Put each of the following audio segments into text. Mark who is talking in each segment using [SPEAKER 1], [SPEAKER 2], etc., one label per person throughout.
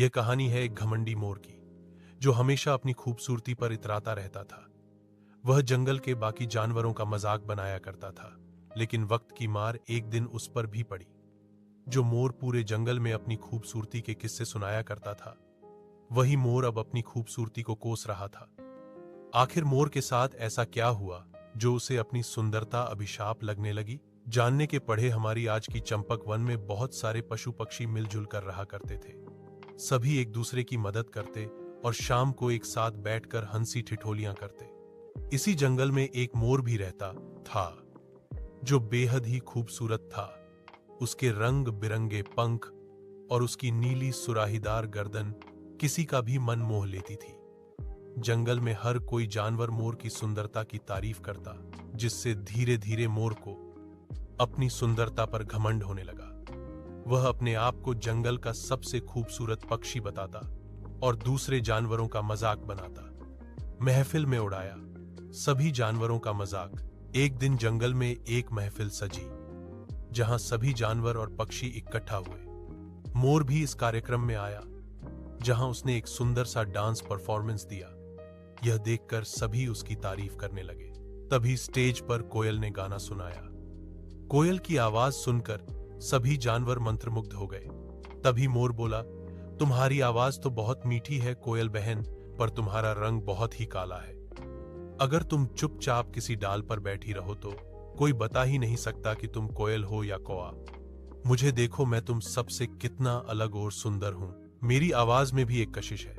[SPEAKER 1] यह कहानी है एक घमंडी मोर की, जो हमेशा अपनी खूबसूरती पर इतराता रहता था। वह जंगल के बाकी जानवरों का मजाक बनाया करता था, लेकिन वक्त की मार एक दिन उस पर भी पड़ी। जो मोर पूरे जंगल में अपनी खूबसूरती के किस्से सुनाया करता था, वही मोर अब अपनी खूबसूरती को कोस रहा था। आखिर मोर के साथ ऐसा क्या हुआ जो उसे अपनी सुंदरता अभिशाप लगने लगी? जानने के पढ़े हमारी आज की चंपक वन में बहुत सारे पशु पक्षी मिलजुल कर रहा करते थे। सभी एक दूसरे की मदद करते और शाम को एक साथ बैठकर हंसी ठिठोलियां करते। इसी जंगल में एक मोर भी रहता था, जो बेहद ही खूबसूरत था। उसके रंग बिरंगे पंख और उसकी नीली सुराहीदार गर्दन किसी का भी मन मोह लेती थी। जंगल में हर कोई जानवर मोर की सुंदरता की तारीफ करता, जिससे धीरे धीरे मोर को अपनी सुंदरता पर घमंड होने लगा। वह अपने आप को जंगल का सबसे खूबसूरत पक्षी बताता और दूसरे जानवरों का मजाक बनाता, महफिल में उड़ाया सभी जानवरों का मजाक। एक दिन जंगल में एक महफिल सजी, जहां सभी जानवर और पक्षी इकट्ठा हुए। मोर भी इस कार्यक्रम में आया, जहां उसने एक सुंदर सा डांस परफॉर्मेंस दिया। यह देखकर सभी उसकी तारीफ करने लगे। तभी स्टेज पर कोयल ने गाना सुनाया। कोयल की आवाज सुनकर सभी जानवर मंत्रमुग्ध हो गए। तभी मोर बोला, तुम्हारी आवाज तो बहुत मीठी है कोयल बहन, पर तुम्हारा रंग बहुत ही काला है। अगर तुम चुपचाप किसी डाल पर बैठी रहो तो कोई बता ही नहीं सकता कि तुम कोयल हो या कौआ। मुझे देखो, मैं तुम सबसे कितना अलग और सुंदर हूं। मेरी आवाज में भी एक कशिश है।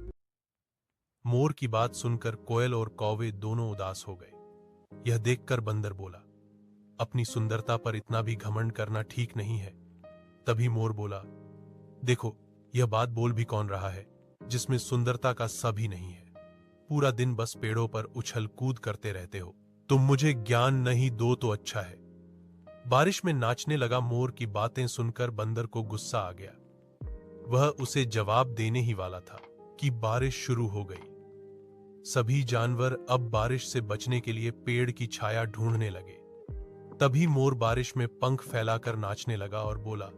[SPEAKER 1] मोर की बात सुनकर कोयल और कौवे दोनों उदास हो गए। यह देखकर बंदर बोला, अपनी सुंदरता पर इतना भी घमंड करना ठीक नहीं है। तभी मोर बोला, देखो, यह बात बोल भी कौन रहा है जिसमें सुंदरता का सा भी नहीं है। पूरा दिन बस पेड़ों पर उछल कूद करते रहते हो। तुम मुझे ज्ञान नहीं दो तो अच्छा है। बारिश में नाचने लगा मोर की बातें सुनकर बंदर को गुस्सा आ गया। वह उसे जवाब देने ही वाला था कि बारिश शुरू हो गई। सभी जानवर अब बारिश से बचने के लिए पेड़ की छाया ढूंढने लगे। तभी मोर बारिश में पंख फैलाकर नाचने लगा और बोला,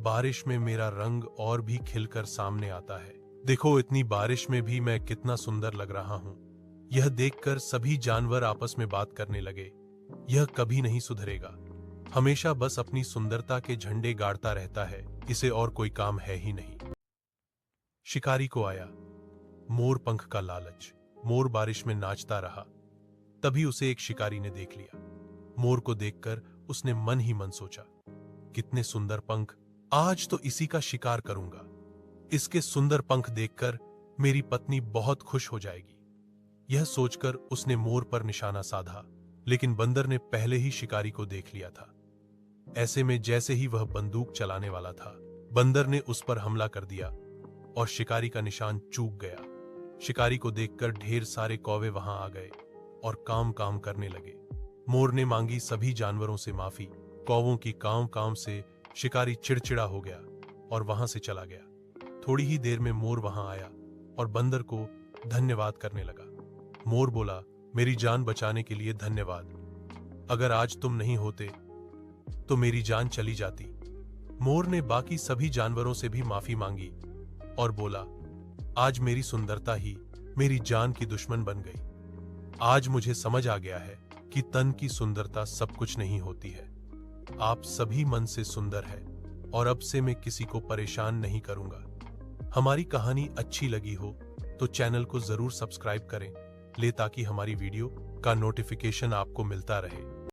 [SPEAKER 1] बारिश में मेरा रंग और भी खिलकर सामने आता है। देखो, इतनी बारिश में भी मैं कितना सुंदर लग रहा हूं। यह देखकर सभी जानवर आपस में बात करने लगे, यह कभी नहीं सुधरेगा। हमेशा बस अपनी सुंदरता के झंडे गाड़ता रहता है, इसे और कोई काम है ही नहीं। शिकारी को आया मोर पंख का लालच। मोर बारिश में नाचता रहा। तभी उसे एक शिकारी ने देख लिया। मोर को देखकर उसने मन ही मन सोचा, कितने सुंदर पंख, आज तो इसी का शिकार करूंगा। इसके सुंदर पंख देखकर मेरी पत्नी बहुत खुश हो जाएगी। यह सोचकर उसने मोर पर निशाना साधा, लेकिन बंदर ने पहले ही शिकारी को देख लिया था। ऐसे में जैसे ही वह बंदूक चलाने वाला था, बंदर ने उस पर हमला कर दिया और शिकारी का निशान चूक गया। शिकारी को देखकर ढेर सारे कौवे वहां आ गए और काम काम करने लगे। मोर ने मांगी सभी जानवरों से माफी। कौवों की काम काम से शिकारी चिड़चिड़ा हो गया और वहां से चला गया। थोड़ी ही देर में मोर वहां आया और बंदर को धन्यवाद करने लगा। मोर बोला, मेरी जान बचाने के लिए धन्यवाद। अगर आज तुम नहीं होते तो मेरी जान चली जाती। मोर ने बाकी सभी जानवरों से भी माफी मांगी और बोला, आज मेरी सुंदरता ही मेरी जान की दुश्मन बन गई। आज मुझे समझ आ गया है कि तन की सुंदरता सब कुछ नहीं होती है। आप सभी मन से सुंदर है और अब से मैं किसी को परेशान नहीं करूंगा। हमारी कहानी अच्छी लगी हो तो चैनल को जरूर सब्सक्राइब करें, ताकि हमारी वीडियो का नोटिफिकेशन आपको मिलता रहे।